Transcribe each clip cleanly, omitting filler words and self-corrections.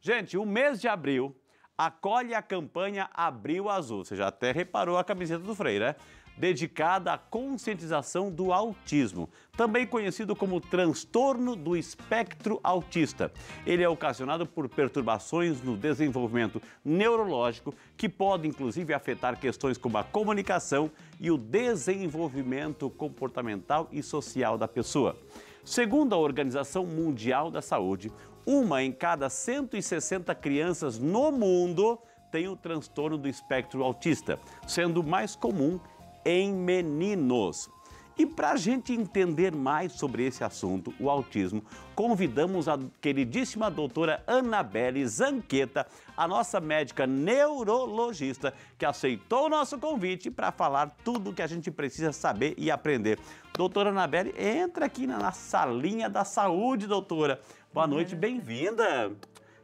Gente, o mês de abril acolhe a campanha Abril Azul. Você já até reparou a camiseta do Frei, né? Dedicada à conscientização do autismo, também conhecido como transtorno do espectro autista. Ele é ocasionado por perturbações no desenvolvimento neurológico que podem, inclusive, afetar questões como a comunicação e o desenvolvimento comportamental e social da pessoa. Segundo a Organização Mundial da Saúde, uma em cada 160 crianças no mundo tem o transtorno do espectro autista, sendo mais comum em meninos. E para a gente entender mais sobre esse assunto, o autismo, convidamos a queridíssima doutora Annabelle Zanqueta, a nossa médica neurologista, que aceitou o nosso convite para falar tudo o que a gente precisa saber e aprender. Doutora Annabelle, entra aqui na salinha da saúde, doutora. Boa noite, bem-vinda.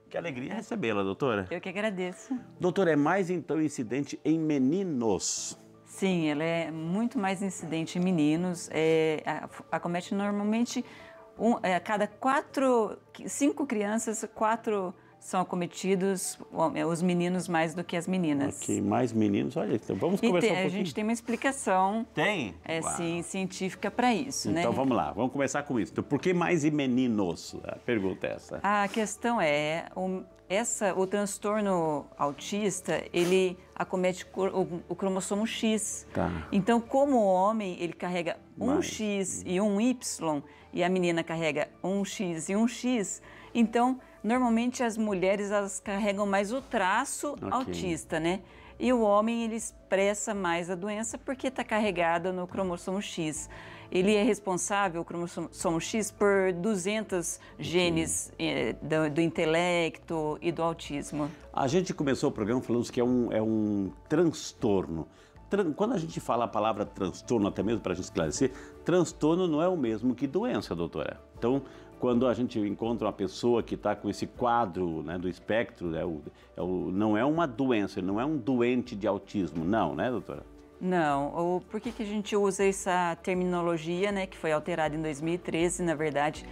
Que alegria recebê-la, doutora. Eu que agradeço. Doutora, é mais então incidente em meninos? Sim, ela é muito mais incidente em meninos. Acomete normalmente a cada 5 crianças, 4 são acometidos, os meninos mais do que as meninas. Ok, mais meninos, olha, então vamos conversar um pouquinho. A gente tem uma explicação sim, científica para isso, né? Então vamos lá, vamos começar com isso. Então, por que mais em meninos? A pergunta é essa. A questão é, o transtorno autista, ele acomete o cromossomo X. Tá. Então, como o homem, ele carrega um X e um Y, e a menina carrega um X e um X, então, normalmente as mulheres, elas carregam mais o traço autista, né? E o homem, ele expressa mais a doença porque está carregada no cromossomo X. Ele é responsável, o cromossomo X, por 200 genes do intelecto e do autismo. A gente começou o programa falando que é um transtorno. Quando a gente fala a palavra transtorno, até mesmo para a gente esclarecer, transtorno não é o mesmo que doença, doutora. Então, quando a gente encontra uma pessoa que está com esse quadro, né, do espectro, não é uma doença, não é um doente de autismo, não, né, doutora? Não. Por que a gente usa essa terminologia, né, que foi alterada em 2013, na verdade,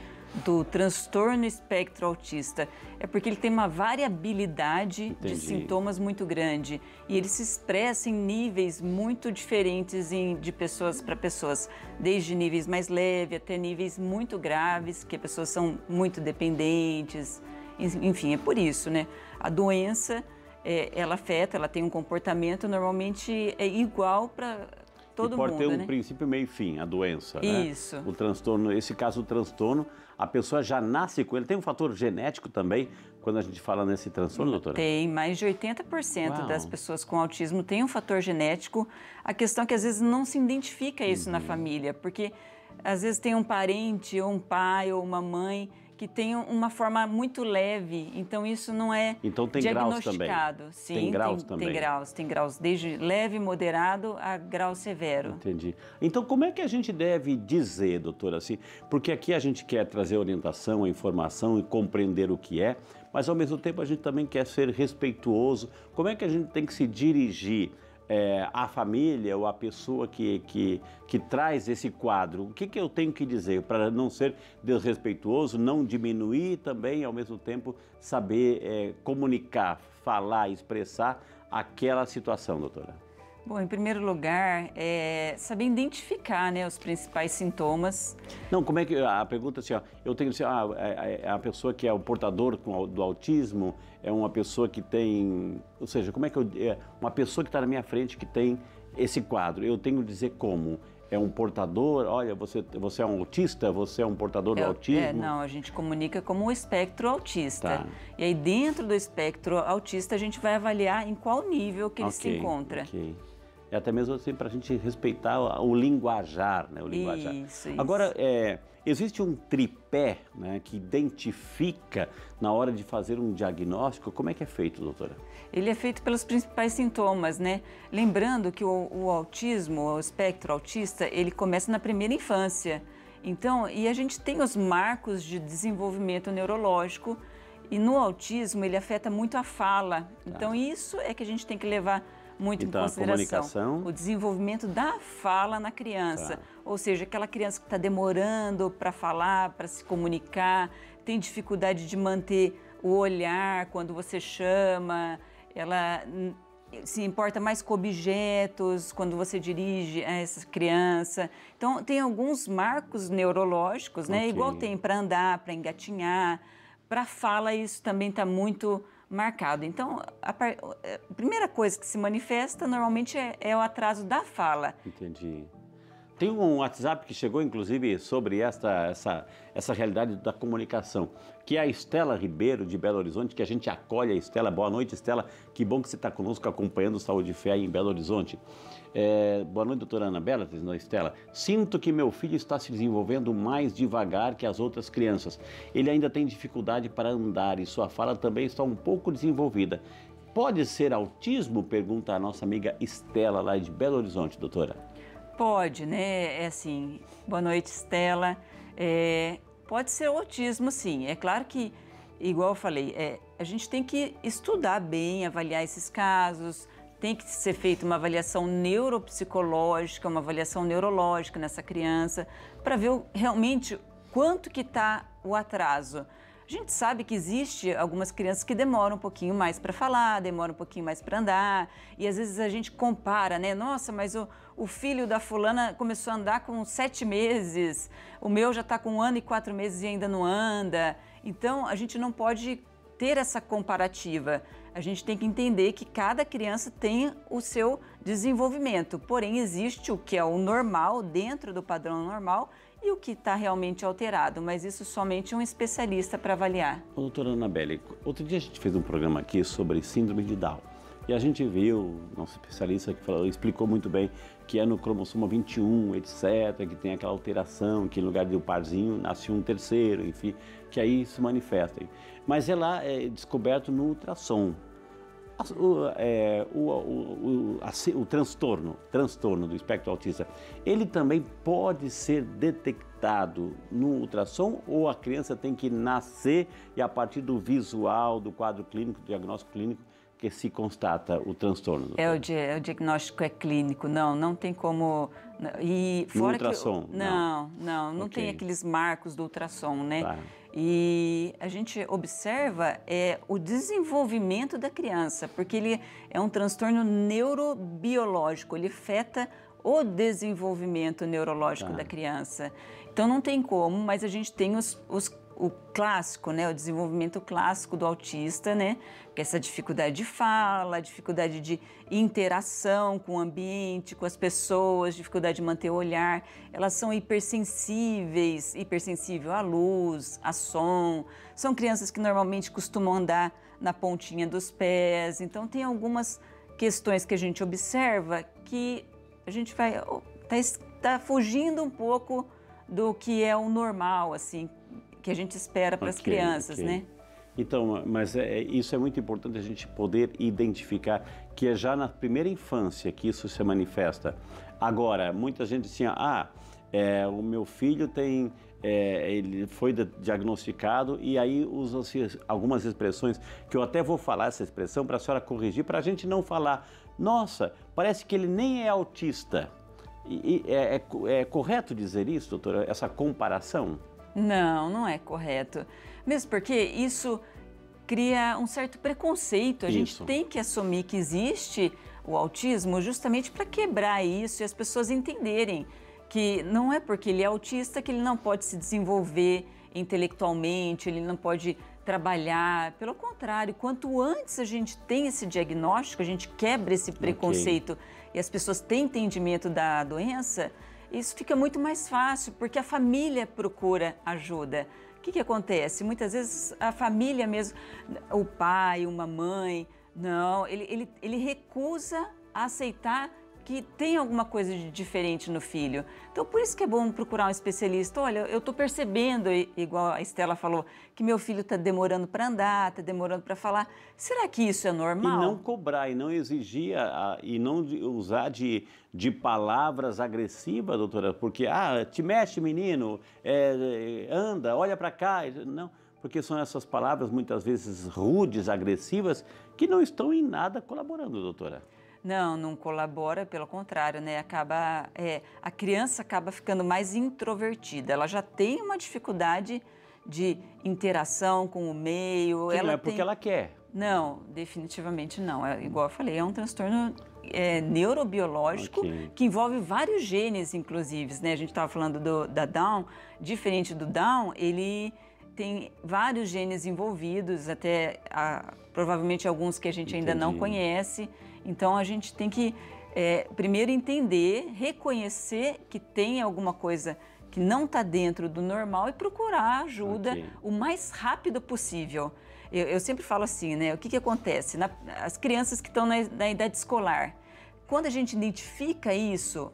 do transtorno espectro autista? É porque ele tem uma variabilidade de sintomas muito grande e ele se expressa em níveis muito diferentes de pessoas para pessoas, desde níveis mais leves até níveis muito graves, que pessoas são muito dependentes, enfim, é por isso, né? A doença, ela afeta, ela tem um comportamento normalmente igual para todo mundo, pode ter um princípio, meio e fim, a doença, né? Isso. O transtorno, esse caso, o transtorno, a pessoa já nasce com ele. Tem um fator genético também, quando a gente fala nesse transtorno, doutora? Tem, mais de 80% das pessoas com autismo tem um fator genético. A questão é que às vezes não se identifica isso na família, porque às vezes tem um parente, ou um pai, ou uma mãe que tem uma forma muito leve, então isso não é diagnosticado. Graus também. Sim, tem graus também. Tem graus, desde leve, moderado a grau severo. Entendi. Então como é que a gente deve dizer, doutora, assim, porque aqui a gente quer trazer orientação, informação e compreender o que é, mas ao mesmo tempo a gente também quer ser respeituoso. Como é que a gente tem que se dirigir a família ou a pessoa que traz esse quadro? O que eu tenho que dizer para não ser desrespeituoso, não diminuir também, ao mesmo tempo, saber comunicar, falar, expressar aquela situação, doutora? Bom, em primeiro lugar, saber identificar, né, os principais sintomas. Não, como é que a pergunta assim, ó, eu tenho assim, a pessoa que é o portador do autismo é uma pessoa que tem, ou seja, como é que uma pessoa que está na minha frente que tem esse quadro, eu tenho que dizer como? É um portador? Olha, você é um autista? Você é um portador do autismo? Não, a gente comunica como o espectro autista. Tá. E aí dentro do espectro autista a gente vai avaliar em qual nível que ele se encontra. Ok. É até mesmo assim para a gente respeitar o linguajar, né? O linguajar. Isso. Agora, existe um tripé, né, que identifica na hora de fazer um diagnóstico. Como é que é feito, doutora? Ele é feito pelos principais sintomas, né? Lembrando que o autismo, o espectro autista, ele começa na primeira infância. Então, e a gente tem os marcos de desenvolvimento neurológico e no autismo ele afeta muito a fala. Então, isso é que a gente tem que levar muito em consideração. O desenvolvimento da fala na criança. Ou seja, aquela criança que está demorando para falar, para se comunicar, tem dificuldade de manter o olhar quando você chama, ela se importa mais com objetos quando você dirige a essa criança. Então, tem alguns marcos neurológicos, né? Ok. Igual tem para andar, para engatinhar, para fala, isso também está muito marcado. Então, a primeira coisa que se manifesta normalmente é o atraso da fala. Entendi. Tem um WhatsApp que chegou, inclusive, sobre essa realidade da comunicação, que é a Estela Ribeiro, de Belo Horizonte, que a gente acolhe a Estela. Boa noite, Estela. Que bom que você está conosco acompanhando o Saúde e Fé aí em Belo Horizonte. Boa noite, doutora Anabela, Estela. Sinto que meu filho está se desenvolvendo mais devagar que as outras crianças. Ele ainda tem dificuldade para andar e sua fala também está um pouco desenvolvida. Pode ser autismo? Pergunta a nossa amiga Estela, lá de Belo Horizonte, doutora. Pode, né? É assim, boa noite, Estela. Pode ser o autismo, sim. É claro que, igual eu falei, a gente tem que estudar bem, avaliar esses casos, tem que ser feita uma avaliação neuropsicológica, uma avaliação neurológica nessa criança, para ver realmente quanto que está o atraso. A gente sabe que existe algumas crianças que demoram um pouquinho mais para falar, demoram um pouquinho mais para andar, e às vezes a gente compara, né? Nossa, mas o filho da fulana começou a andar com 7 meses, o meu já está com 1 ano e 4 meses e ainda não anda. Então, a gente não pode ter essa comparativa. A gente tem que entender que cada criança tem o seu desenvolvimento, porém existe o que é o normal, dentro do padrão normal, e o que está realmente alterado, mas isso somente um especialista para avaliar. Doutora Anabelle, outro dia a gente fez um programa aqui sobre síndrome de Down e a gente viu, nosso especialista que explicou muito bem que é no cromossomo 21, etc., que tem aquela alteração, que em lugar de um parzinho nasce um terceiro, enfim, que aí se manifesta. Mas ela é descoberto no ultrassom. O transtorno do espectro autista, ele também pode ser detectado no ultrassom ou a criança tem que nascer e a partir do visual, do quadro clínico, do diagnóstico clínico, que se constata o transtorno? O diagnóstico é clínico, não tem como... E fora no ultrassom? Que, não tem aqueles marcos do ultrassom, né? Tá. E a gente observa o desenvolvimento da criança, porque ele é um transtorno neurobiológico, ele afeta o desenvolvimento neurológico da criança. Então não tem como, mas a gente tem o clássico, né, o desenvolvimento clássico do autista, né, que é essa dificuldade de fala, dificuldade de interação com o ambiente, com as pessoas, dificuldade de manter o olhar. Elas são hipersensível à luz, a som. São crianças que normalmente costumam andar na pontinha dos pés. Então tem algumas questões que a gente observa que a gente tá fugindo um pouco do que é o normal, assim, que a gente espera para as crianças, né? Então, mas isso é muito importante a gente poder identificar que é já na primeira infância que isso se manifesta. Agora, muita gente diz assim, o meu filho tem, ele foi diagnosticado e aí usam-se algumas expressões que eu até vou falar essa expressão para a senhora corrigir, para a gente não falar, nossa, parece que ele nem é autista. É correto dizer isso, doutora, essa comparação? Não é correto. Mesmo porque isso cria um certo preconceito. A gente tem que assumir que existe o autismo justamente para quebrar isso e as pessoas entenderem que não é porque ele é autista que ele não pode se desenvolver intelectualmente, ele não pode trabalhar. Pelo contrário, quanto antes a gente tem esse diagnóstico, a gente quebra esse preconceito e as pessoas têm entendimento da doença, isso fica muito mais fácil, porque a família procura ajuda. O que acontece? Muitas vezes a família mesmo, o pai, uma mãe, não, ele recusa a aceitar que tem alguma coisa de diferente no filho. Então, por isso que é bom procurar um especialista. Olha, eu estou percebendo, igual a Estela falou, que meu filho está demorando para andar, está demorando para falar. Será que isso é normal? E não cobrar, e não exigir, e não usar de palavras agressivas, doutora, porque, te mexe, menino, anda, olha para cá. Não, porque são essas palavras, muitas vezes rudes, agressivas, que não estão em nada colaborando, doutora. Não colabora, pelo contrário, né? A criança acaba ficando mais introvertida, ela já tem uma dificuldade de interação com o meio. Que não é porque ela quer. Não, definitivamente não. Igual eu falei, é um transtorno neurobiológico que envolve vários genes, inclusive, né? A gente estava falando da Down, diferente do Down, ele tem vários genes envolvidos, até provavelmente alguns que a gente ainda não conhece. Então, a gente tem que primeiro entender, reconhecer que tem alguma coisa que não está dentro do normal e procurar ajuda o mais rápido possível. Eu sempre falo assim, né? O que acontece? As crianças que estão na idade escolar, quando a gente identifica isso,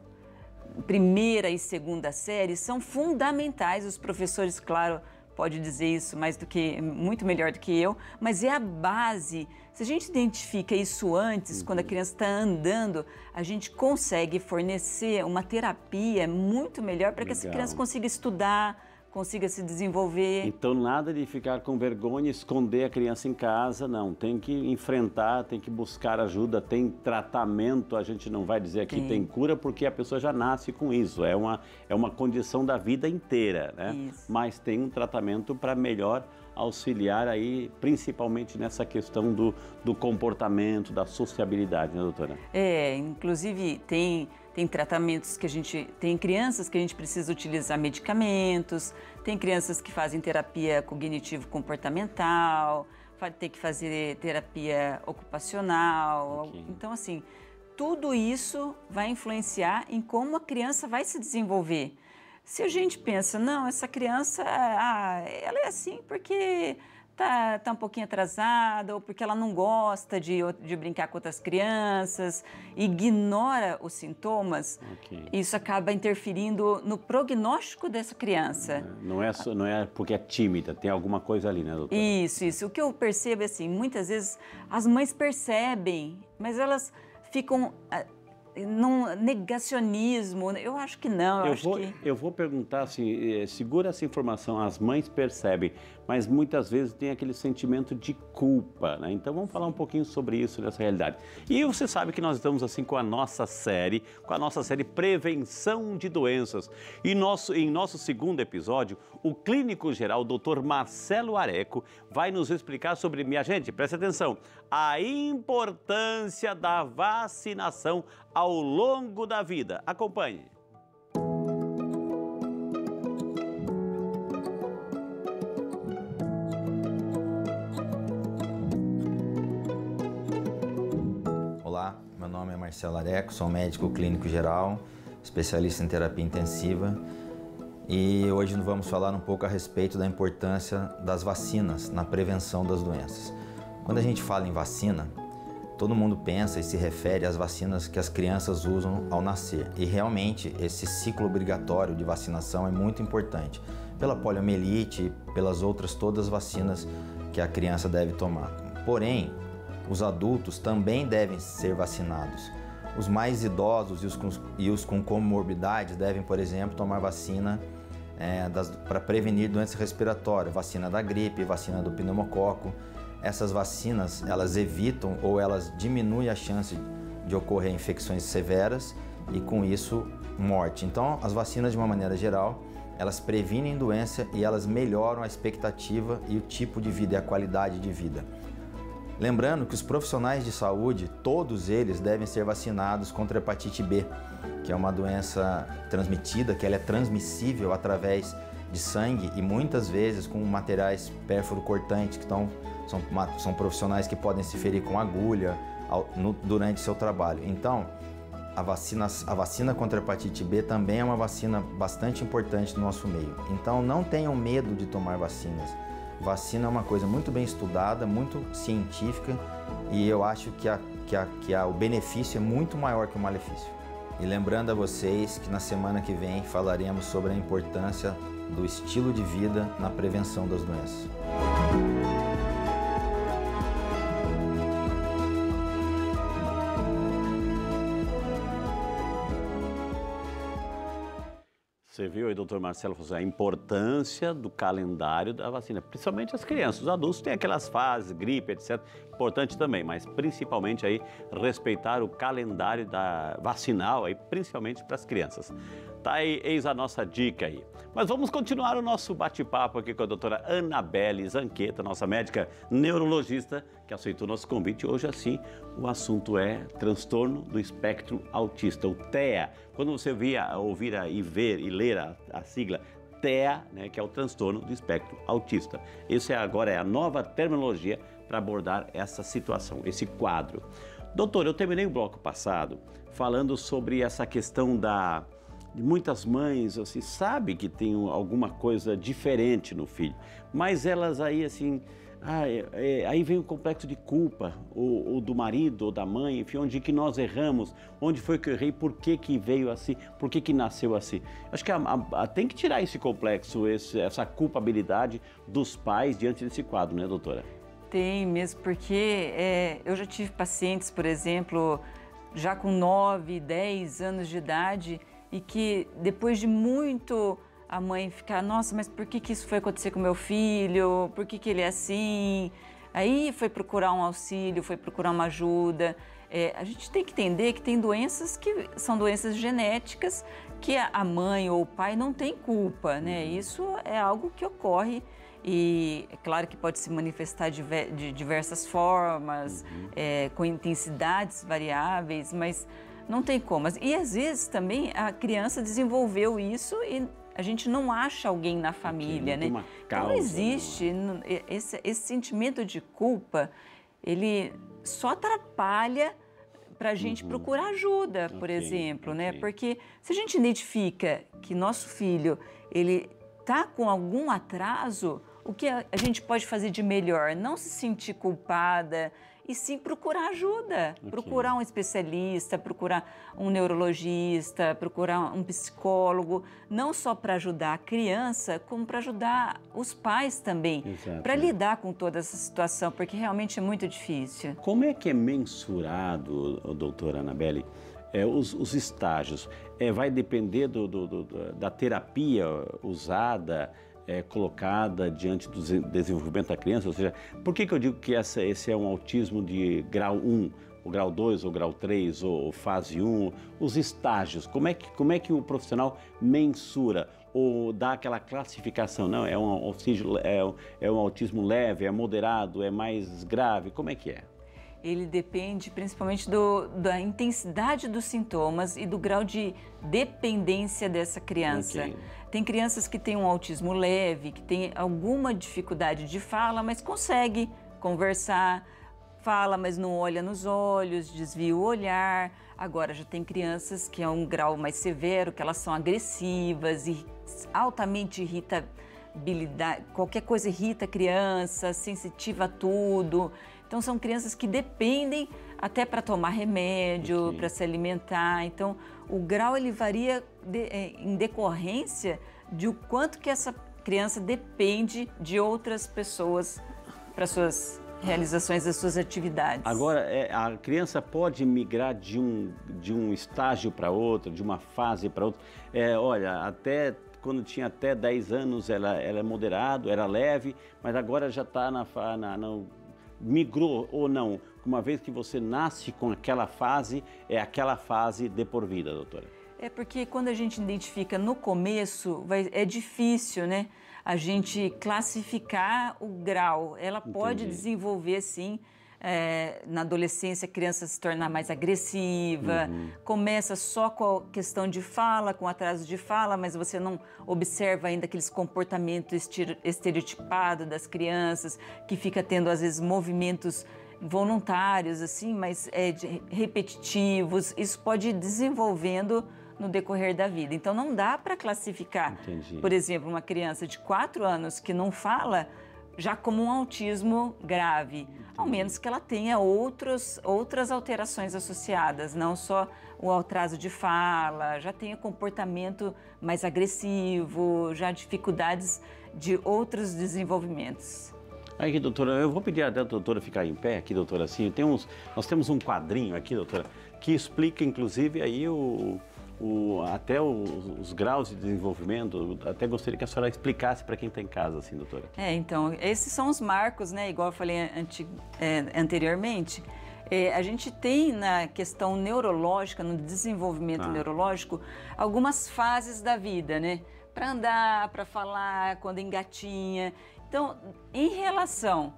primeira e segunda série, são fundamentais. Os professores, claro, pode dizer isso muito melhor do que eu, mas é a base. Se a gente identifica isso antes, quando a criança está andando, a gente consegue fornecer uma terapia muito melhor para que essa criança consiga estudar, consiga se desenvolver. Então, nada de ficar com vergonha, esconder a criança em casa, não. Tem que enfrentar, tem que buscar ajuda, tem tratamento. A gente não vai dizer aqui tem cura, porque a pessoa já nasce com isso. É uma condição da vida inteira, né? Isso. Mas tem um tratamento para melhor auxiliar aí, principalmente nessa questão do comportamento, da sociabilidade, né, doutora? Inclusive tem tratamentos tem crianças que a gente precisa utilizar medicamentos, tem crianças que fazem terapia cognitivo-comportamental, tem que fazer terapia ocupacional. Então, assim, tudo isso vai influenciar em como a criança vai se desenvolver. Se a gente pensa, não, essa criança, ela é assim porque tá um pouquinho atrasada ou porque ela não gosta de brincar com outras crianças, ignora os sintomas, isso acaba interferindo no prognóstico dessa criança. Não é porque é tímida, tem alguma coisa ali, né, doutora? Isso. O que eu percebo é assim, muitas vezes as mães percebem, mas elas ficam num negacionismo. Eu acho que não. Eu vou perguntar assim, segura essa informação, as mães percebem, mas muitas vezes tem aquele sentimento de culpa, né? Então vamos falar um pouquinho sobre isso, dessa realidade. E você sabe que nós estamos assim com a nossa série Prevenção de Doenças. E em nosso segundo episódio, o clínico geral, Dr. Marcelo Areco, vai nos explicar sobre, minha gente, preste atenção, a importância da vacinação ao longo da vida. Acompanhe. Olá, meu nome é Marcelo Areco, sou médico clínico geral, especialista em terapia intensiva, e hoje vamos falar um pouco a respeito da importância das vacinas na prevenção das doenças. Quando a gente fala em vacina, todo mundo pensa e se refere às vacinas que as crianças usam ao nascer. E realmente esse ciclo obrigatório de vacinação é muito importante, pela poliomielite e pelas outras todas as vacinas que a criança deve tomar. Porém, os adultos também devem ser vacinados. Os mais idosos e os com comorbidades devem, por exemplo, tomar vacina para prevenir doenças respiratórias, vacina da gripe, vacina do pneumococo. Essas vacinas, elas evitam ou elas diminuem a chance de ocorrer infecções severas e, com isso, morte. Então, as vacinas, de uma maneira geral, elas previnem doença e elas melhoram a expectativa e o tipo de vida e a qualidade de vida. Lembrando que os profissionais de saúde, todos eles devem ser vacinados contra a hepatite B, que é uma doença transmitida, que ela é transmissível através de sangue e muitas vezes com materiais pérfuro-cortantes, que são profissionais que podem se ferir com agulha durante seu trabalho. Então, a vacina contra a hepatite B também é uma vacina bastante importante no nosso meio. Então, não tenham medo de tomar vacinas. Vacina é uma coisa muito bem estudada, muito científica, e eu acho que o benefício é muito maior que o malefício. E lembrando a vocês que na semana que vem falaremos sobre a importância do estilo de vida na prevenção das doenças. Você viu aí, doutor Marcelo, a importância do calendário da vacina, principalmente as crianças. Os adultos têm aquelas fases, gripe, etc. Importante também, mas principalmente aí respeitar o calendário vacinal, aí, principalmente para as crianças. Tá aí, eis a nossa dica aí. Mas vamos continuar o nosso bate-papo aqui com a doutora Annabelle Zanqueta, nossa médica neurologista, que aceitou nosso convite. Hoje, assim, o assunto é transtorno do espectro autista, o TEA. Quando você ouvir e ver e ler a sigla TEA, né, que é o transtorno do espectro autista. Esse agora é a nova terminologia para abordar essa situação, esse quadro. Doutor, eu terminei o bloco passado falando sobre essa questão de muitas mães, assim, sabe que tem alguma coisa diferente no filho, mas elas aí, assim, aí vem o complexo de culpa, ou do marido, ou da mãe, enfim, onde que nós erramos, onde foi que eu errei, por que que veio assim, por que que nasceu assim. Acho que tem que tirar esse complexo, essa culpabilidade dos pais diante desse quadro, né, doutora? Tem mesmo, porque eu já tive pacientes, por exemplo, já com 9, 10 anos de idade, e que depois de muito a mãe ficar, nossa, mas por que que isso foi acontecer com meu filho? Por que que ele é assim? Aí foi procurar um auxílio, foi procurar uma ajuda. A gente tem que entender que tem doenças que são doenças genéticas que a mãe ou o pai não tem culpa, né? Isso é algo que ocorre e é claro que pode se manifestar de diversas formas, com intensidades variáveis, mas não tem como. E às vezes também a criança desenvolveu isso e a gente não acha alguém na família, né? Uma causa, então não existe. Esse sentimento de culpa, ele só atrapalha para a gente procurar ajuda, por exemplo, né? Porque se a gente identifica que nosso filho, ele está com algum atraso, o que a gente pode fazer de melhor? Não se sentir culpada, e sim procurar ajuda, procurar um especialista, procurar um neurologista, procurar um psicólogo, não só para ajudar a criança, como para ajudar os pais também, para lidar com toda essa situação, porque realmente é muito difícil. Como é que é mensurado, doutora Annabelle, os estágios? Vai depender da terapia usada, colocada diante do desenvolvimento da criança? Ou seja, por que eu digo que esse é um autismo de grau 1, ou grau 2, ou grau 3, ou fase 1? Os estágios, como é que o profissional mensura ou dá aquela classificação? Não, é um autismo leve, é moderado, é mais grave? Como é que é? Ele depende principalmente da intensidade dos sintomas e do grau de dependência dessa criança. Tem crianças que têm um autismo leve, que têm alguma dificuldade de fala, mas consegue conversar, fala, mas não olha nos olhos, desvia o olhar. Agora, já tem crianças que é um grau mais severo, que elas são agressivas e altamente irritabilidade, qualquer coisa irrita a criança, sensitiva a tudo. Então, são crianças que dependem até para tomar remédio, para se alimentar. Então, o grau ele varia em decorrência de o quanto que essa criança depende de outras pessoas para suas realizações das suas atividades. Agora, a criança pode migrar de um estágio para outro, de uma fase para outra. Olha, até quando tinha até 10 anos, ela é moderado, era leve, mas agora já está migrou ou não, uma vez que você nasce com aquela fase, é aquela fase de por vida, doutora? É porque quando a gente identifica no começo, é difícil, né? A gente classificar o grau. Ela pode desenvolver, sim, na adolescência, a criança se tornar mais agressiva, começa só com a questão de fala, com atraso de fala, mas você não observa ainda aqueles comportamentos estereotipados das crianças, que fica tendo, às vezes, movimentos voluntários, assim, mas repetitivos. Isso pode ir desenvolvendo no decorrer da vida. Então, não dá para classificar, por exemplo, uma criança de 4 anos que não fala já como um autismo grave, ao menos que ela tenha outras alterações associadas, não só o atraso de fala, já tenha comportamento mais agressivo, já dificuldades de outros desenvolvimentos. Aí, doutora, eu vou pedir até a doutora ficar em pé aqui, doutora, assim, nós temos um quadrinho aqui, doutora, que explica, inclusive, aí até os graus de desenvolvimento. Até gostaria que a senhora explicasse para quem está em casa, assim, doutora. Então, esses são os marcos, né? Igual eu falei anteriormente. A gente tem na questão neurológica, no desenvolvimento neurológico, algumas fases da vida, né? Para andar, para falar, quando engatinha. Então, em relação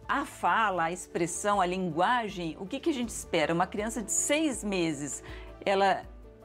à fala, à expressão, à linguagem, o que a gente espera? Uma criança de 6 meses, ela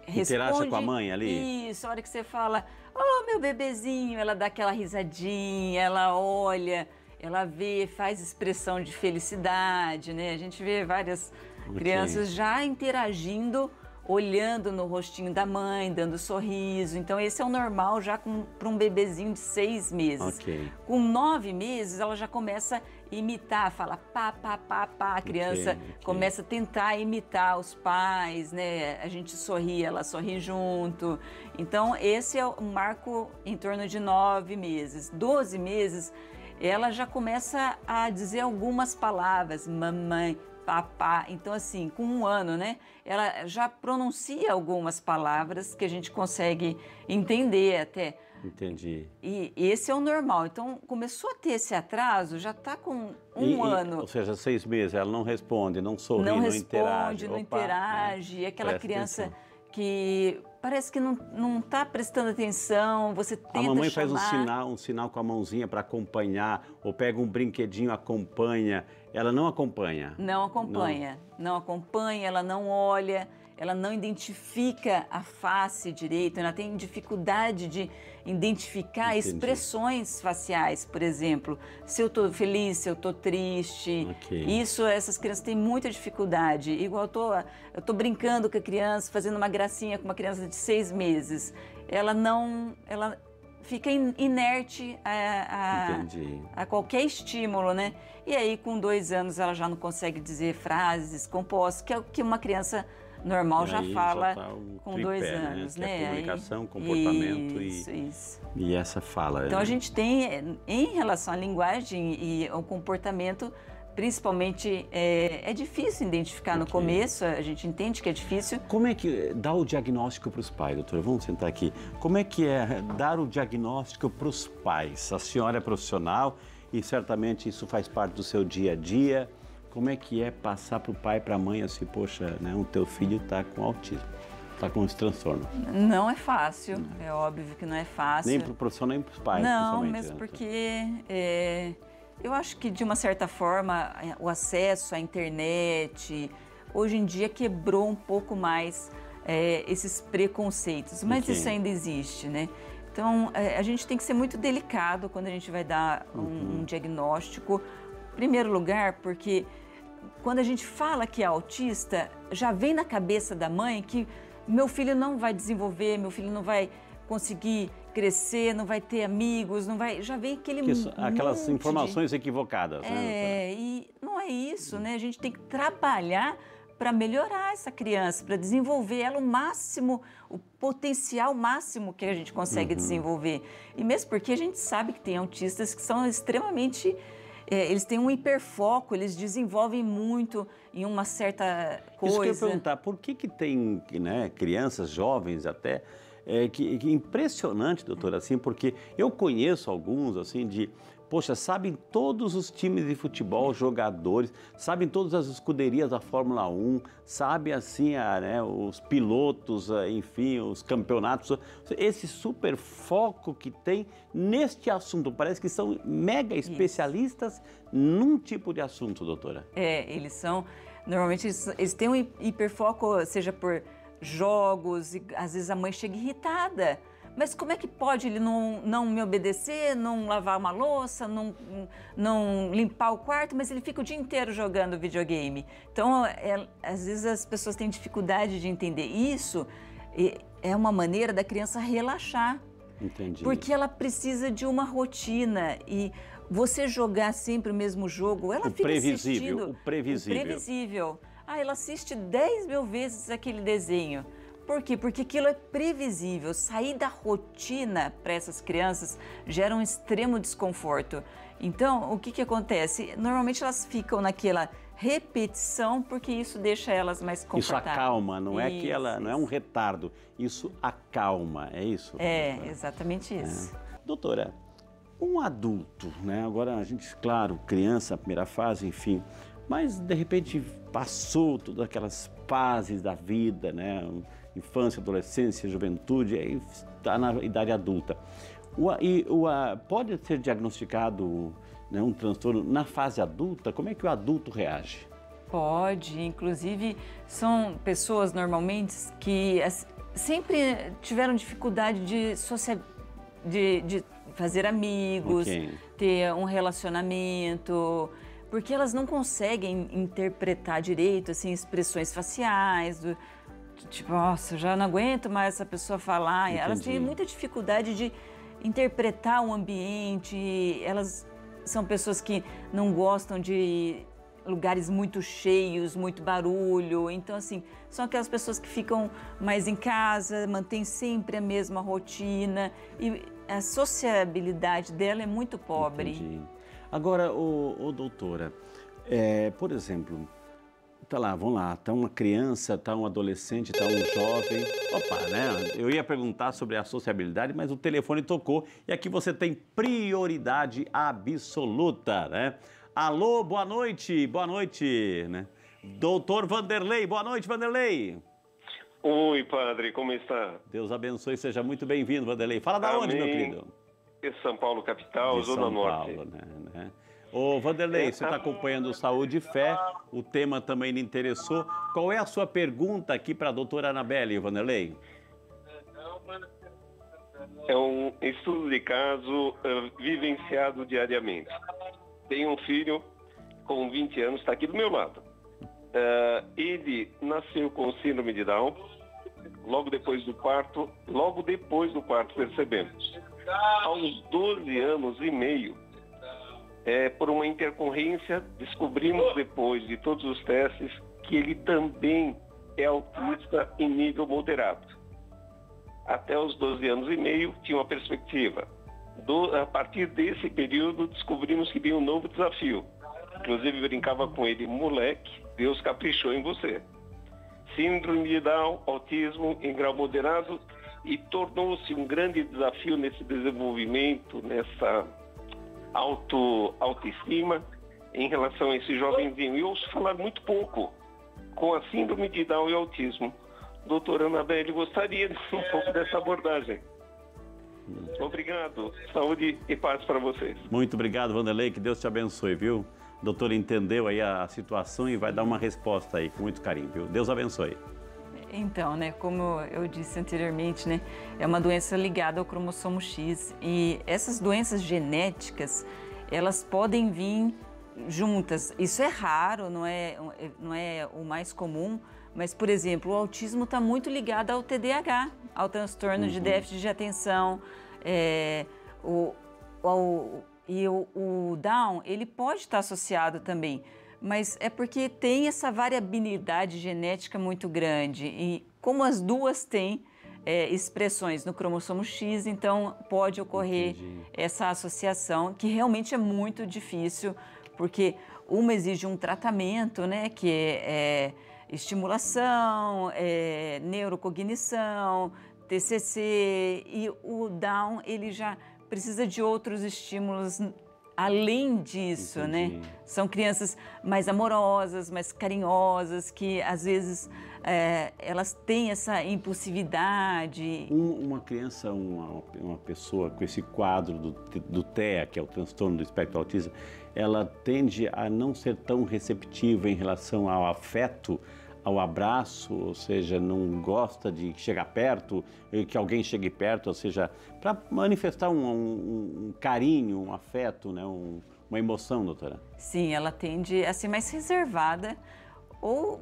interage com a mãe ali? Isso, a hora que você fala, oh, meu bebezinho, ela dá aquela risadinha, ela olha, ela vê, faz expressão de felicidade, né? A gente vê várias crianças já interagindo, olhando no rostinho da mãe, dando sorriso. Então, esse é o normal já para um bebezinho de 6 meses. Com 9 meses, ela já começa a imitar, fala pá, pá, pá, pá. A criança começa a tentar imitar os pais, né? A gente sorri, ela sorri junto. Então, esse é o marco em torno de 9 meses. 12 meses, ela já começa a dizer algumas palavras, mamãe, papá. Então, assim, com 1 ano, né? Ela já pronuncia algumas palavras que a gente consegue entender até. Entendi. E esse é o normal. Então, começou a ter esse atraso, já está com 1 ano. Ou seja, 6 meses, ela não responde, não sorri, não interage. Não interage. Né? Aquela criança que parece que não está prestando atenção, você tenta chamar. A mamãe faz um sinal com a mãozinha para acompanhar, ou pega um brinquedinho, acompanha. Ela não acompanha? Não acompanha. Não acompanha, ela não olha, ela não identifica a face direito, ela tem dificuldade de identificar expressões faciais, por exemplo. Se eu estou feliz, se eu estou triste. Isso, essas crianças têm muita dificuldade. Igual eu tô brincando com a criança, fazendo uma gracinha com uma criança de 6 meses. Ela fica inerte a qualquer estímulo, né? E aí, com 2 anos, ela já não consegue dizer frases compostas, que é o que uma criança normal já fala com 2 anos, né? né? Comunicação, comportamento e essa fala. Então, a gente tem, em relação à linguagem e ao comportamento, principalmente, é difícil identificar no começo, a gente entende que é difícil. Como é que dá o diagnóstico para os pais, doutora? Vamos sentar aqui. Como é que é dar o diagnóstico para os pais? A senhora é profissional e certamente isso faz parte do seu dia a dia. Como é que é passar para o pai e para a mãe assim, poxa, né, o teu filho está com autismo, está com esse transtorno? Não é fácil, é óbvio que não é fácil. Nem para o profissional, nem para os pais. Não, mesmo porque eu acho que, de uma certa forma, o acesso à internet, hoje em dia, quebrou um pouco mais esses preconceitos, mas isso ainda existe, né? Então, a gente tem que ser muito delicado quando a gente vai dar um diagnóstico. Em primeiro lugar, porque quando a gente fala que é autista, já vem na cabeça da mãe que meu filho não vai desenvolver, meu filho não vai conseguir crescer, não vai ter amigos, não vai... Já vem aquelas informações equivocadas. E não é isso, né? A gente tem que trabalhar para melhorar essa criança, para desenvolver ela o máximo, o potencial máximo que a gente consegue desenvolver. E mesmo porque a gente sabe que tem autistas que são extremamente... eles têm um hiperfoco, eles desenvolvem muito em uma certa coisa. Isso que eu ia perguntar, por que tem, né, crianças, jovens até, que impressionante, doutora, assim, porque eu conheço alguns, assim, poxa, sabem todos os times de futebol, jogadores, sabem todas as escuderias da Fórmula 1, sabem, assim, né, os pilotos, enfim, os campeonatos, esse super foco que tem neste assunto. Parece que são mega especialistas num tipo de assunto, doutora. Eles são, normalmente, eles têm um hiperfoco, seja por jogos, e às vezes a mãe chega irritada. Mas como é que pode ele não me obedecer, não lavar uma louça, não limpar o quarto, mas ele fica o dia inteiro jogando videogame? Então, às vezes as pessoas têm dificuldade de entender isso. É uma maneira da criança relaxar. Entendi. Porque ela precisa de uma rotina e você jogar sempre o mesmo jogo, ela fica assistindo... O previsível. Ela assiste 10 mil vezes aquele desenho. Por quê? Porque aquilo é previsível. Sair da rotina para essas crianças gera um extremo desconforto. Então, o que acontece? Normalmente elas ficam naquela repetição porque isso deixa elas mais confortáveis. Isso acalma, não é que ela não é um retardo. Isso acalma, é isso? Exatamente isso. Doutora, um adulto, né? Agora a gente, claro, criança, primeira fase, enfim, mas de repente passou todas aquelas fases da vida, né? Infância, adolescência, juventude, aí está na idade adulta. Pode ser diagnosticado, né, um transtorno na fase adulta? Como é que o adulto reage? Pode, inclusive são pessoas normalmente que sempre tiveram dificuldade de fazer amigos, ter um relacionamento, porque elas não conseguem interpretar direito assim, expressões faciais, tipo, nossa, já não aguento mais essa pessoa falar. Entendi. Elas têm muita dificuldade de interpretar o ambiente, elas são pessoas que não gostam de lugares muito cheios, muito barulho. Então, assim, são aquelas pessoas que ficam mais em casa, mantêm sempre a mesma rotina e a sociabilidade dela é muito pobre. Entendi. Agora, doutora, por exemplo, tá lá, vamos lá, tá uma criança, tá um adolescente, tá um jovem. Opa, né? Eu ia perguntar sobre a sociabilidade, mas o telefone tocou e aqui você tem prioridade absoluta, né? Alô, boa noite, né? Doutor Vanderlei, boa noite, Vanderlei. Oi, padre, como está? Deus abençoe, seja muito bem-vindo, Vanderlei. Fala da onde, meu querido? De São Paulo, capital, de Zona São Norte. Paulo, né? Ô, Vanderlei, você está acompanhando Saúde e Fé, o tema também lhe interessou. Qual é a sua pergunta aqui para a doutora Anabelle, Vanderlei? É um estudo de caso vivenciado diariamente. Tenho um filho com 20 anos, está aqui do meu lado. Ele nasceu com síndrome de Down, logo depois do parto percebemos. Aos 12 anos e meio, por uma intercorrência, descobrimos depois de todos os testes que ele também é autista em nível moderado. Até os 12 anos e meio tinha uma perspectiva. A partir desse período descobrimos que vinha um novo desafio. Inclusive brincava com ele, moleque, Deus caprichou em você. Síndrome de Down, autismo em grau moderado, e tornou-se um grande desafio nesse desenvolvimento, nessa autoestima em relação a esse jovenzinho. E eu ouço falar muito pouco com a síndrome de Down e autismo. Doutora Anabelle, gostaria de um pouco dessa abordagem. Obrigado. Saúde e paz para vocês. Muito obrigado, Vanderlei. Que Deus te abençoe, viu? O doutor entendeu aí a situação e vai dar uma resposta aí com muito carinho, viu? Deus abençoe. Então, né, como eu disse anteriormente, né, é uma doença ligada ao cromossomo X e essas doenças genéticas, elas podem vir juntas. Isso é raro, não é o mais comum, mas, por exemplo, o autismo está muito ligado ao TDAH, ao transtorno de déficit de atenção, o Down, ele pode estar associado também, mas é porque tem essa variabilidade genética muito grande e como as duas têm expressões no cromossomo X, então pode ocorrer essa associação que realmente é muito difícil, porque uma exige um tratamento, né, que é estimulação, neurocognição, TCC, e o Down ele já precisa de outros estímulos além disso, né? São crianças mais amorosas, mais carinhosas, que às vezes elas têm essa impulsividade. Uma criança, uma pessoa com esse quadro do TEA, que é o transtorno do espectro autista, ela tende a não ser tão receptiva em relação ao afeto, ao abraço, ou seja, não gosta de chegar perto, que alguém chegue perto, ou seja, para manifestar um carinho, um afeto, né, uma emoção, doutora? Sim, ela tende a ser mais reservada, ou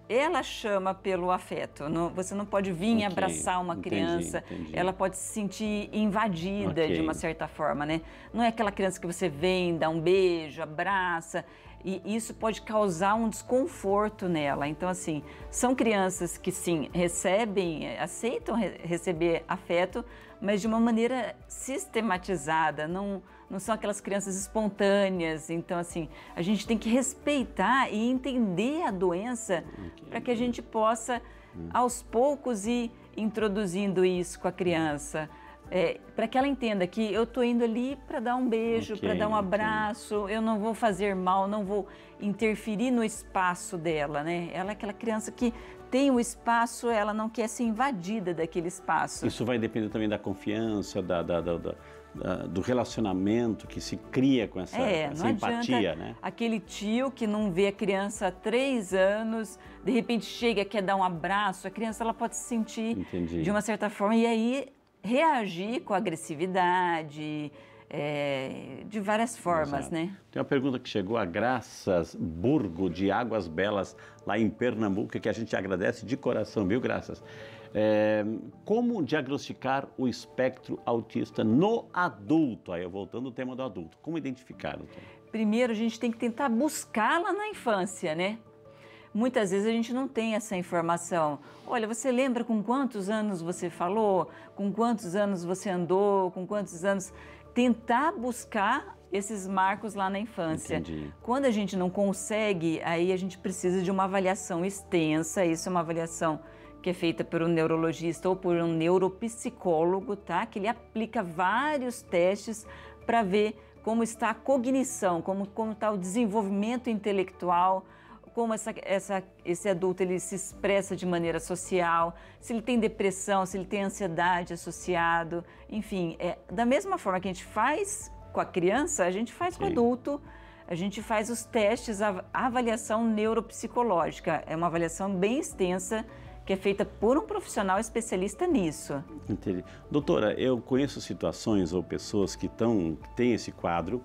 ela chama pelo afeto. Você não pode vir abraçar uma criança, ela pode se sentir invadida de uma certa forma, né? Não é aquela criança que você vem, dá um beijo, abraça, e isso pode causar um desconforto nela. Então, assim, são crianças que, sim, aceitam receber afeto, mas de uma maneira sistematizada, não são aquelas crianças espontâneas. Então, assim, a gente tem que respeitar e entender a doença para que a gente possa, aos poucos, ir introduzindo isso com a criança. para que ela entenda que eu estou indo ali para dar um beijo, para dar um abraço, eu não vou fazer mal, não vou interferir no espaço dela, né? Ela é aquela criança que tem o espaço, ela não quer ser invadida daquele espaço. Isso vai depender também da confiança, do relacionamento que se cria com essa empatia, né? Aquele tio que não vê a criança há 3 anos, de repente chega, quer dar um abraço, a criança ela pode se sentir de uma certa forma e aí reagir com agressividade, de várias formas, né? Tem uma pergunta que chegou a Graças Burgo, de Águas Belas, lá em Pernambuco, que a gente agradece de coração, viu, Graças? Como diagnosticar o espectro autista no adulto? Aí, voltando ao tema do adulto, como identificar, doutor? Primeiro, a gente tem que tentar buscá-la na infância, né? Muitas vezes a gente não tem essa informação. Olha, você lembra com quantos anos você falou? Com quantos anos você andou? Com quantos anos? Tentar buscar esses marcos lá na infância. Entendi. Quando a gente não consegue, aí a gente precisa de uma avaliação extensa. Isso é uma avaliação que é feita por um neurologista ou por um neuropsicólogo, tá? Que ele aplica vários testes para ver como está a cognição, como está o desenvolvimento intelectual, como esse adulto ele se expressa de maneira social, se ele tem depressão, se ele tem ansiedade associado, enfim, da mesma forma que a gente faz com a criança, a gente faz com o adulto, a gente faz os testes, a avaliação neuropsicológica, é uma avaliação bem extensa, que é feita por um profissional especialista nisso. Entendi. Doutora, eu conheço situações ou pessoas que têm esse quadro,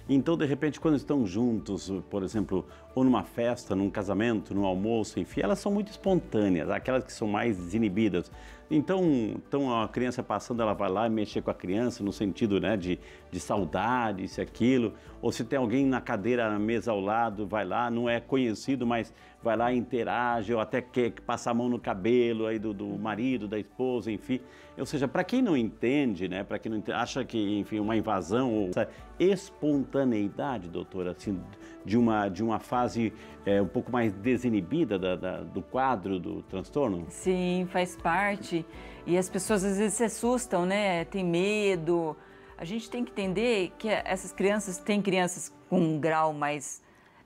então, de repente, quando estão juntos, por exemplo, ou numa festa, num casamento, num almoço, enfim, elas são muito espontâneas, aquelas que são mais desinibidas. Então a criança passando, ela vai lá e mexer com a criança no sentido, né, de saudade, isso e aquilo. Ou se tem alguém na cadeira, na mesa ao lado, vai lá, não é conhecido, mas vai lá e interage, ou até quer passar a mão no cabelo aí do marido, da esposa, enfim. Ou seja, para quem não entende, né, para quem não entende, acha que, enfim, uma invasão ou essa espontaneidade, doutora, assim, de uma fase um pouco mais desinibida do quadro do transtorno? Sim, faz parte. E as pessoas às vezes se assustam, né? Tem medo. A gente tem que entender que essas crianças, tem crianças com um grau mais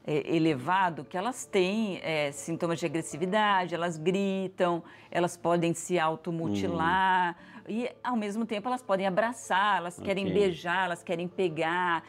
elevado, que elas têm sintomas de agressividade, elas gritam, elas podem se automutilar e, ao mesmo tempo, elas podem abraçar, elas querem beijar, elas querem pegar.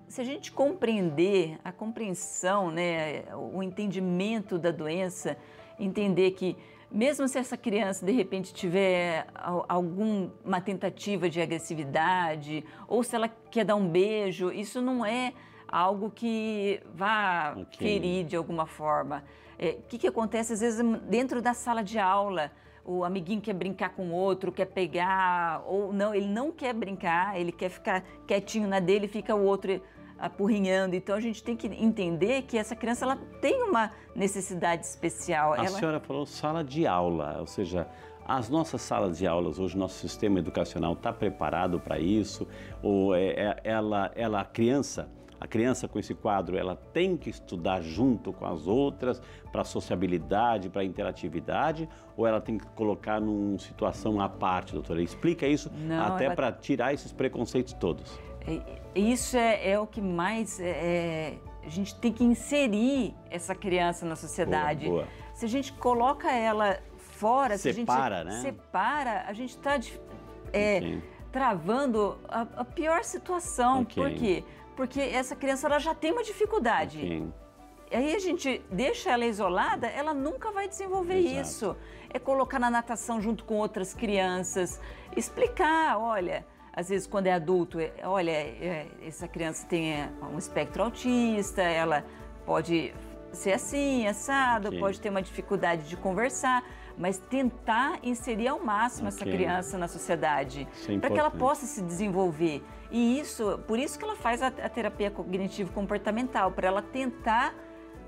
Se a gente compreender a compreensão, né, o entendimento da doença, entender que mesmo se essa criança de repente tiver alguma tentativa de agressividade ou se ela quer dar um beijo, isso não é algo que vá ferir de alguma forma. O que acontece às vezes dentro da sala de aula? O amiguinho quer brincar com o outro, quer pegar, ou não, ele não quer brincar, ele quer ficar quietinho na dele, fica o outro apurrinhando. Então a gente tem que entender que essa criança ela tem uma necessidade especial. A senhora falou sala de aula, ou seja, as nossas salas de aulas hoje, nosso sistema educacional está preparado para isso? Ou a criança com esse quadro, ela tem que estudar junto com as outras para sociabilidade, para interatividade, ou ela tem que colocar numa situação à parte, doutora? Explica isso, até para tirar esses preconceitos todos. Isso é o que mais a gente tem que inserir essa criança na sociedade. Boa. Se a gente coloca ela fora, separa, se a gente separa, a gente está travando a pior situação. Por quê? Porque essa criança ela já tem uma dificuldade. Aí a gente deixa ela isolada, ela nunca vai desenvolver isso. É colocar na natação junto com outras crianças, explicar, olha, às vezes quando é adulto, olha, essa criança tem um espectro autista, ela pode ser assim, assado, pode ter uma dificuldade de conversar, mas tentar inserir ao máximo essa criança na sociedade, para que ela possa se desenvolver. E por isso que ela faz a terapia cognitivo-comportamental, para ela tentar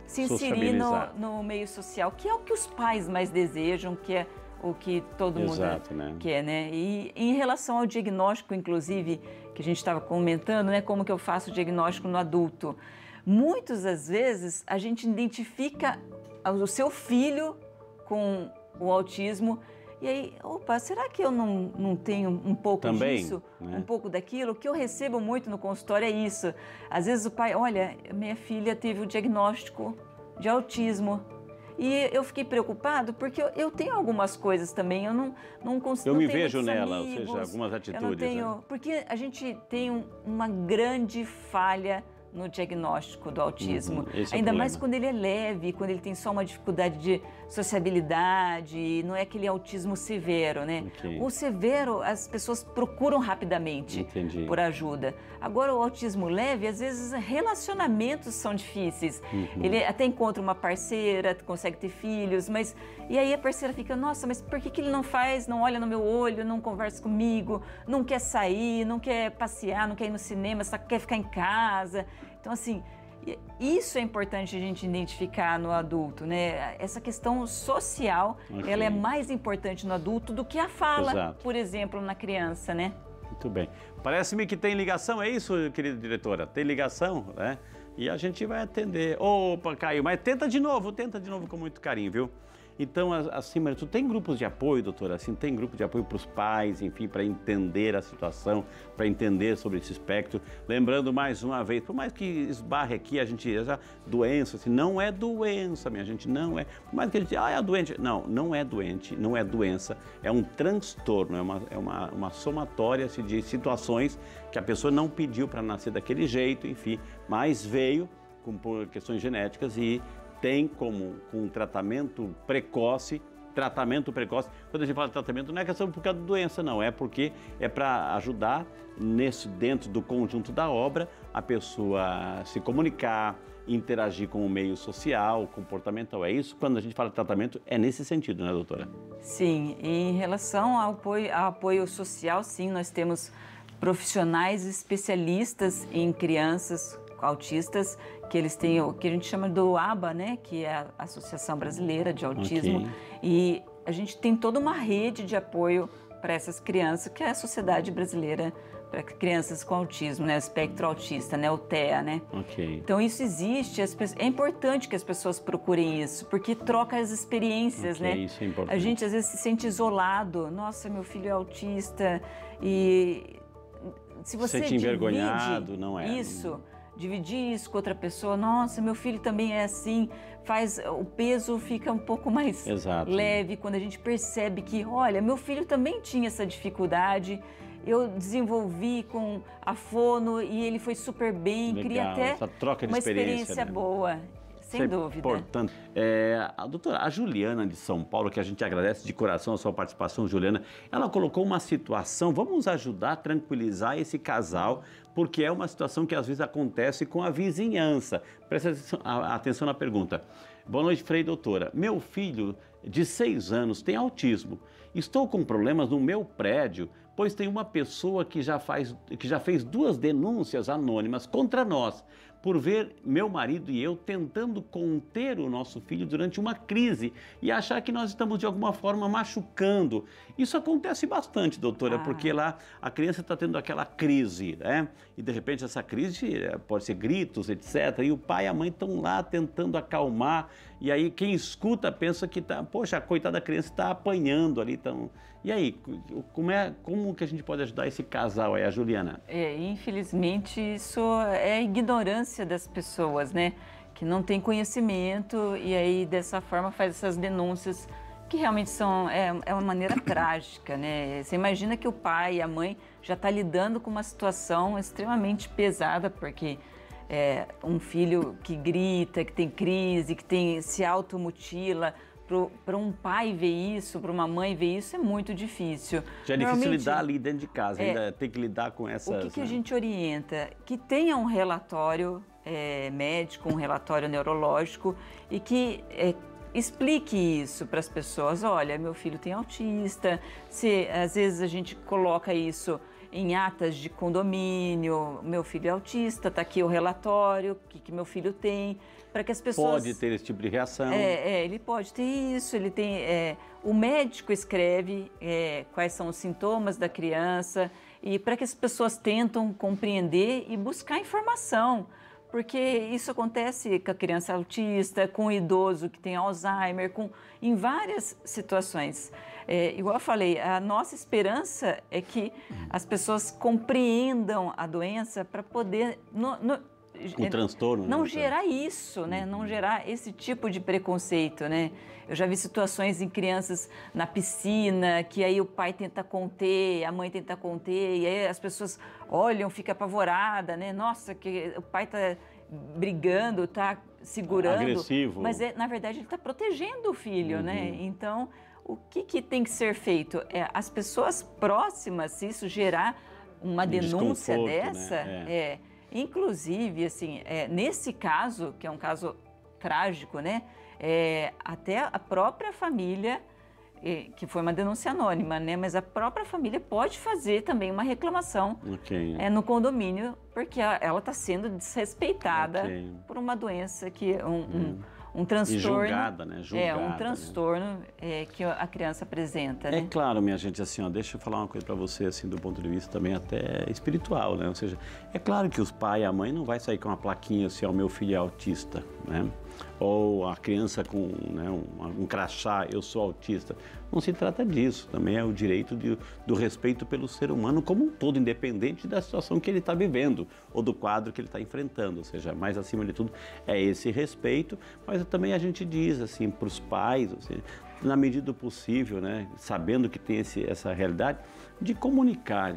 se inserir no meio social, que é o que os pais mais desejam, que é o que todo mundo quer, né? E em relação ao diagnóstico, inclusive, que a gente estava comentando, né? Como que eu faço o diagnóstico no adulto? Muitas das vezes a gente identifica o seu filho com o autismo E aí, opa, será que eu não tenho um pouco Também, disso, né? um pouco daquilo? O que eu recebo muito no consultório é isso. Às vezes o pai, olha, minha filha teve o diagnóstico de autismo. E eu fiquei preocupado porque eu tenho algumas coisas também, eu não consigo. Eu não me tenho vejo muitos nela, amigos, ou seja, algumas atitudes. Eu não tenho, né? porque a gente tem uma grande falha no diagnóstico do autismo. Esse é o Ainda mais problema. quando ele é leve, quando ele tem só uma dificuldade de sociabilidade, não é aquele autismo severo, né? Ok. O severo, as pessoas procuram rapidamente Entendi. por ajuda. Agora, o autismo leve, às vezes, relacionamentos são difíceis. Ele até encontra uma parceira, consegue ter filhos, mas... E aí a parceira fica, nossa, mas por que ele não faz, não olha no meu olho, não conversa comigo, não quer sair, não quer passear, não quer ir no cinema, só quer ficar em casa? Então, assim, isso é importante a gente identificar no adulto, né? Essa questão social, Ok. ela é mais importante no adulto do que a fala, Exato. por exemplo, na criança, né? Muito bem. Parece-me que tem ligação, é isso, querida diretora? Tem ligação, né? E a gente vai atender. Opa, caiu, mas tenta de novo com muito carinho, viu? Então, acima de tudo, tem grupos de apoio, doutora? Assim, tem grupo de apoio para os pais, enfim, para entender a situação, para entender sobre esse espectro. Lembrando mais uma vez, por mais que esbarre aqui, a gente já doença, assim, não é doença, minha gente, não é. Por mais que a gente diga, é doente. Não, não é doente, não é doença, é um transtorno, é uma somatória de situações que a pessoa não pediu para nascer daquele jeito, enfim, mas veio por questões genéticas e tem como um tratamento precoce, quando a gente fala de tratamento não é questão por causa da doença, não, é porque é para ajudar dentro do conjunto da obra a pessoa se comunicar, interagir com o meio social, comportamental, é isso? Quando a gente fala de tratamento é nesse sentido, né, doutora? Sim, em relação ao apoio social, sim, nós temos profissionais especialistas em crianças autistas, que eles têm o que a gente chama do ABA, né, que é a Associação Brasileira de Autismo, Ok. e a gente tem toda uma rede de apoio para essas crianças, que é a Sociedade Brasileira para Crianças com Autismo, né, o espectro autista, né, o TEA, né. Ok. Então isso existe, é importante que as pessoas procurem isso, porque troca as experiências, Ok, né. isso é importante. A gente às vezes se sente isolado, nossa, meu filho é autista, e se você Sente envergonhado, divide não é? isso, dividir isso com outra pessoa, nossa, meu filho também é assim, o peso fica um pouco mais Exato. leve quando a gente percebe que, olha, meu filho também tinha essa dificuldade, eu desenvolvi com a fono e ele foi super bem, queria Legal, até essa troca de uma experiência, experiência né? boa, sem Isso é dúvida. importante. A doutora, a Juliana de São Paulo, que a gente agradece de coração a sua participação, Juliana, ela colocou uma situação, vamos ajudar a tranquilizar esse casal, porque é uma situação que às vezes acontece com a vizinhança. Presta atenção na pergunta. Boa noite, Frei doutora. Meu filho de 6 anos tem autismo. Estou com problemas no meu prédio, pois tem uma pessoa que já fez 2 denúncias anônimas contra nós, por ver meu marido e eu tentando conter o nosso filho durante uma crise e achar que nós estamos de alguma forma machucando. Isso acontece bastante, doutora, porque lá a criança está tendo aquela crise, né? E de repente essa crise pode ser gritos, etc. E o pai e a mãe estão lá tentando acalmar. E aí quem escuta pensa que poxa, a coitada da criança está apanhando ali. E aí, como que a gente pode ajudar esse casal aí, a Juliana? Infelizmente, isso é a ignorância das pessoas, né? Que não tem conhecimento e aí dessa forma faz essas denúncias que realmente é uma maneira trágica, né? Você imagina que o pai e a mãe já estão lidando com uma situação extremamente pesada, porque um filho que grita, que tem crise, que se automutila, para um pai ver isso, para uma mãe ver isso, é muito difícil. Já é difícil lidar ali dentro de casa, ainda tem que lidar com essas... O que a gente orienta? Que tenha um relatório médico, um relatório neurológico e que explique isso para as pessoas. Olha, meu filho tem autista, às vezes a gente coloca isso em atas de condomínio, meu filho é autista, está aqui o relatório, o que meu filho tem, para que as pessoas... Pode ter esse tipo de reação. Ele pode ter isso, ele tem... o médico escreve quais são os sintomas da criança e para que as pessoas tentam compreender e buscar informação, porque isso acontece com a criança autista, com o idoso que tem Alzheimer, em várias situações. Igual eu falei, a nossa esperança é que as pessoas compreendam a doença para poder O transtorno. não gerar isso, né? Não gerar esse tipo de preconceito, né? Eu já vi situações em crianças na piscina, que aí o pai tenta conter, a mãe tenta conter, e aí as pessoas olham, ficam apavoradas, né? Nossa, que o pai está brigando, está segurando. Agressivo. Mas, na verdade, ele está protegendo o filho, né? Então, o que tem que ser feito? As pessoas próximas, se isso gerar uma denúncia dessa, né? Inclusive, assim, nesse caso, que é um caso trágico, né? Até a própria família, que foi uma denúncia anônima, né? Mas a própria família pode fazer também uma reclamação no condomínio, porque ela está sendo desrespeitada por uma doença que um transtorno. E julgada, né? Julgada, um transtorno que a criança apresenta, né? É claro, minha gente, assim, ó, deixa eu falar uma coisa para você, assim, do ponto de vista também até espiritual, né? Ou seja, é claro que os pais e a mãe não vai sair com uma plaquinha assim, ó, meu filho é autista, né? Ou a criança com, né, um crachá, eu sou autista. Não se trata disso, também é o direito do respeito pelo ser humano como um todo, independente da situação que ele está vivendo ou do quadro que ele está enfrentando, ou seja, mais acima de tudo é esse respeito, mas também a gente diz assim para os pais, ou seja, na medida do possível, né, sabendo que tem essa realidade, de comunicar,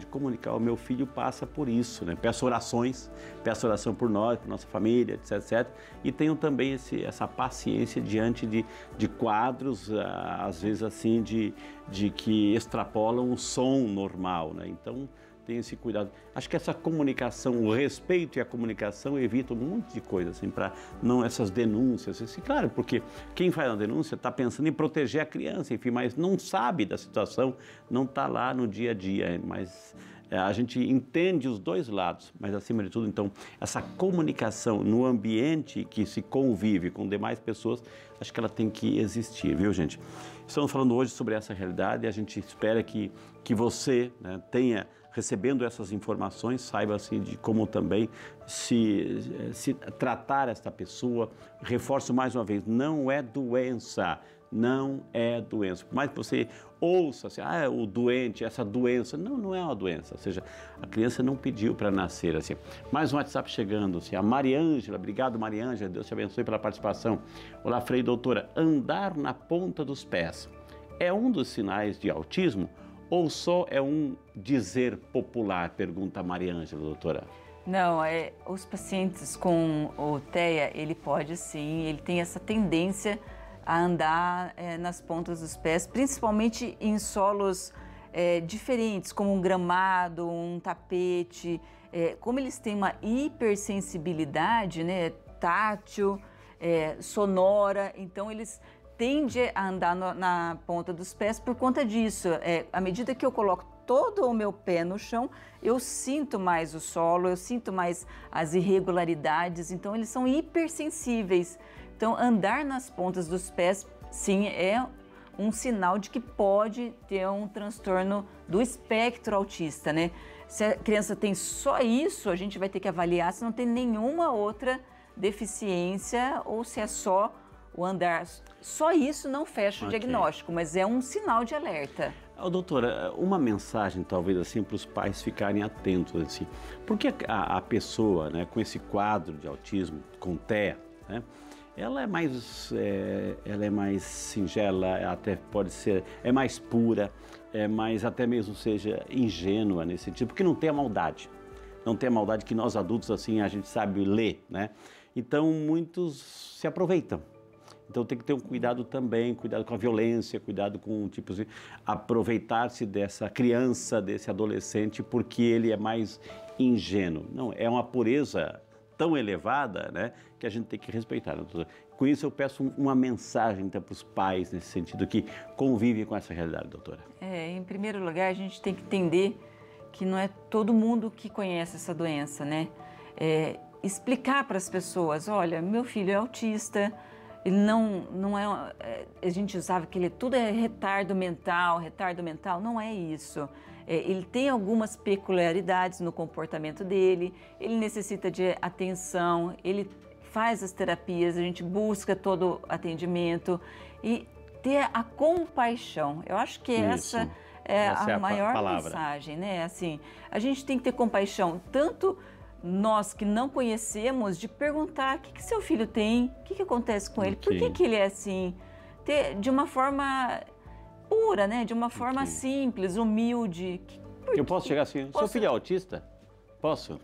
o meu filho passa por isso, né? Peço oração por nós, por nossa família, etc, etc. E tenho também essa paciência diante de quadros, às vezes assim, de que extrapolam o som normal, né? Então, tenha esse cuidado. Acho que essa comunicação, o respeito e a comunicação evitam um monte de coisa, assim, para não essas denúncias. Assim, claro, porque quem faz a denúncia está pensando em proteger a criança, enfim, mas não sabe da situação, não está lá no dia a dia, mas a gente entende os dois lados, mas acima de tudo, então, essa comunicação no ambiente que se convive com demais pessoas, acho que ela tem que existir, viu, gente? Estamos falando hoje sobre essa realidade e a gente espera que você, né, tenha, recebendo essas informações, saiba assim, de como também se tratar esta pessoa. Reforço mais uma vez, não é doença. Não é doença. Por mais que você ouça assim, o doente, essa doença. Não é uma doença. Ou seja, a criança não pediu para nascer assim. Mais um WhatsApp chegando, assim, a Mariângela. Obrigado, Mariângela. Deus te abençoe pela participação. Olá, Frei, doutora. Andar na ponta dos pés é um dos sinais de autismo ou só é um dizer popular? Pergunta a Mariângela, doutora. Não, os pacientes com o TEA, ele pode sim, ele tem essa tendência a andar nas pontas dos pés, principalmente em solos diferentes, como um gramado, um tapete. Como eles têm uma hipersensibilidade, né, tátil, sonora, então eles tendem a andar na ponta dos pés por conta disso. À medida que eu coloco todo o meu pé no chão, eu sinto mais o solo, eu sinto mais as irregularidades, então eles são hipersensíveis. Então, andar nas pontas dos pés, sim, é um sinal de que pode ter um transtorno do espectro autista, né? Se a criança tem só isso, a gente vai ter que avaliar se não tem nenhuma outra deficiência ou se é só o andar. Só isso não fecha o diagnóstico, mas é um sinal de alerta. Doutora, uma mensagem talvez assim para os pais ficarem atentos assim, porque a pessoa, né, com esse quadro de autismo, com TEA, né, ela é mais singela, até pode ser, é mais pura, mais até mesmo seja ingênua nesse sentido, porque não tem a maldade. Não tem a maldade que nós adultos assim a gente sabe ler, né? Então muitos se aproveitam. Então tem que ter um cuidado também, cuidado com a violência, cuidado com tipo assim, aproveitar-se dessa criança, desse adolescente, porque ele é mais ingênuo. Não, é uma pureza tão elevada, né, que a gente tem que respeitar. Com isso eu peço uma mensagem então, para os pais nesse sentido que convivem com essa realidade, doutora. Em primeiro lugar, a gente tem que entender que não é todo mundo que conhece essa doença, né? Explicar para as pessoas, olha, meu filho é autista, ele não é, a gente usava que tudo é retardo mental, não é isso. Ele tem algumas peculiaridades no comportamento dele, ele necessita de atenção, ele faz as terapias, a gente busca todo o atendimento e ter a compaixão. Eu acho que essa é a maior mensagem, né? Assim, a gente tem que ter compaixão, tanto nós que não conhecemos, de perguntar o que seu filho tem, o que acontece com ele, por que ele é assim, de uma forma pura, né? De uma forma simples, humilde. Eu posso chegar assim, seu filho é autista? Posso?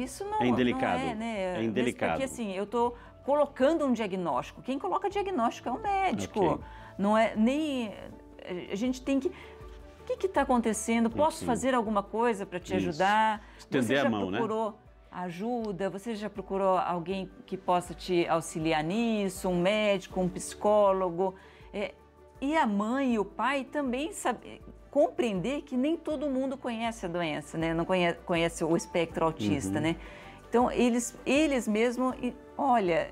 Isso não é indelicado. Não é, né? É indelicado. Porque assim, eu estou colocando um diagnóstico. Quem coloca diagnóstico é o médico. Não é nem... A gente tem que... O que está acontecendo? Posso fazer alguma coisa para te ajudar? Estender a mão, né? Você já procurou ajuda? Você já procurou alguém que possa te auxiliar nisso? Um médico, um psicólogo? E a mãe e o pai também sabem compreender que nem todo mundo conhece a doença, né? Não conhece o espectro autista, né? Então, eles mesmos... Olha,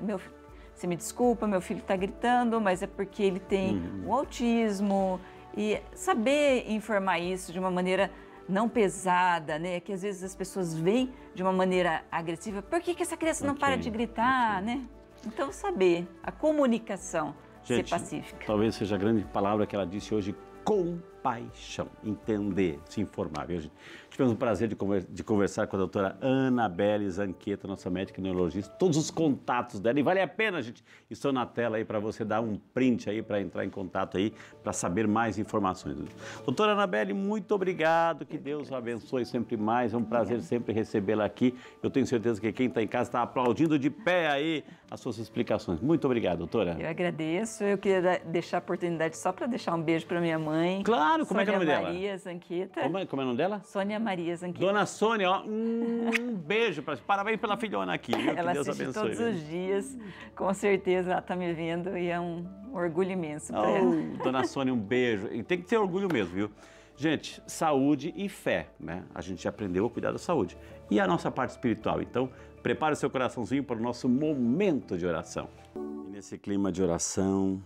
você me desculpa, meu filho está gritando, mas é porque ele tem o autismo. E saber informar isso de uma maneira não pesada, né? Que às vezes as pessoas veem de uma maneira agressiva. Por que essa criança não para de gritar, né? Então, saber, a comunicação, ser pacífica. Talvez seja a grande palavra que ela disse hoje, compaixão, entender, se informar. Viu, gente? Tivemos o prazer de conversar com a doutora Anabelle Zanqueta, nossa médica neurologista, todos os contatos dela, e vale a pena, gente, estão na tela aí para você dar um print aí, para entrar em contato aí, para saber mais informações. Doutora Anabelle, muito obrigado, que Deus a abençoe sempre mais, é um prazer sempre recebê-la aqui. Eu tenho certeza que quem está em casa está aplaudindo de pé aí as suas explicações. Muito obrigado, doutora. Eu agradeço, eu queria deixar a oportunidade só para deixar um beijo para minha mãe. Claro, como é que é o nome dela? Maria Zanqueta. Como é o nome dela? Sônia Maria Zanqueta. Dona Sônia, ó, um beijo, parabéns pela filhona aqui, viu? Ela que Deus assiste abençoe. Todos os dias, com certeza ela está me vendo e é um orgulho imenso para ela. Dona Sônia, um beijo. E tem que ter orgulho mesmo, viu? Gente, saúde e fé, né? A gente já aprendeu a cuidar da saúde. E a nossa parte espiritual. Então, prepare o seu coraçãozinho para o nosso momento de oração. E nesse clima de oração,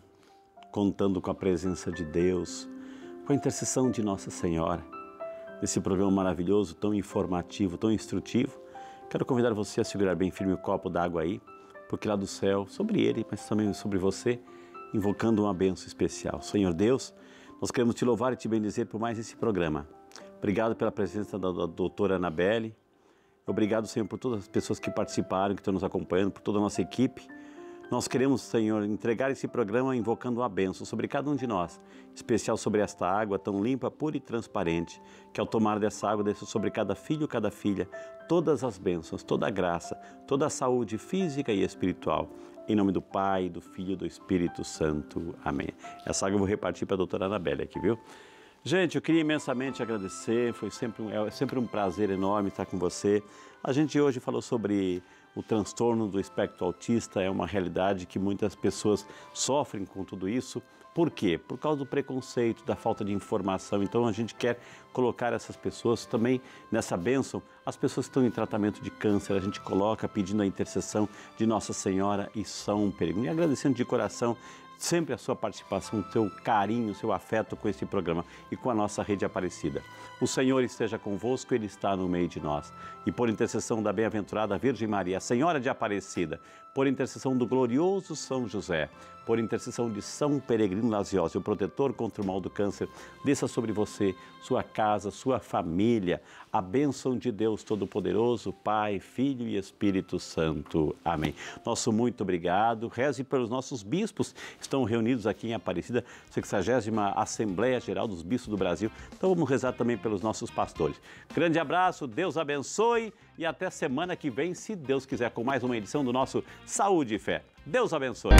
contando com a presença de Deus, com a intercessão de Nossa Senhora, nesse programa maravilhoso, tão informativo, tão instrutivo, quero convidar você a segurar bem firme o copo d'água aí, porque lá do céu, sobre ele, mas também sobre você, invocando uma bênção especial. Senhor Deus, nós queremos te louvar e te bendizer por mais esse programa. Obrigado pela presença da doutora Anabelle. Obrigado, Senhor, por todas as pessoas que participaram, que estão nos acompanhando, por toda a nossa equipe. Nós queremos, Senhor, entregar esse programa invocando uma bênção sobre cada um de nós, especial sobre esta água tão limpa, pura e transparente, que ao tomar dessa água desça sobre cada filho e cada filha todas as bênçãos, toda a graça, toda a saúde física e espiritual. Em nome do Pai, do Filho e do Espírito Santo. Amém. Essa água eu vou repartir para a doutora Anabelle aqui, viu? Gente, eu queria imensamente agradecer, é sempre um prazer enorme estar com você. A gente hoje falou sobre o transtorno do espectro autista, é uma realidade que muitas pessoas sofrem com tudo isso. Por quê? Por causa do preconceito, da falta de informação. Então a gente quer colocar essas pessoas também nessa bênção. As pessoas que estão em tratamento de câncer, a gente coloca pedindo a intercessão de Nossa Senhora e São Peregrino. E agradecendo de coração sempre a sua participação, o seu carinho, o seu afeto com esse programa e com a nossa Rede Aparecida. O Senhor esteja convosco, Ele está no meio de nós. E por intercessão da bem-aventurada Virgem Maria, Senhora de Aparecida, por intercessão do glorioso São José, por intercessão de São Peregrino Laziósio, o protetor contra o mal do câncer, desça sobre você, sua casa, sua família, a bênção de Deus Todo-Poderoso, Pai, Filho e Espírito Santo. Amém. Nosso muito obrigado. Reze pelos nossos bispos que estão reunidos aqui em Aparecida, 60ª Assembleia Geral dos Bispos do Brasil. Então vamos rezar também pelos nossos pastores. Grande abraço, Deus abençoe e até semana que vem, se Deus quiser, com mais uma edição do nosso Saúde e Fé. Deus abençoe.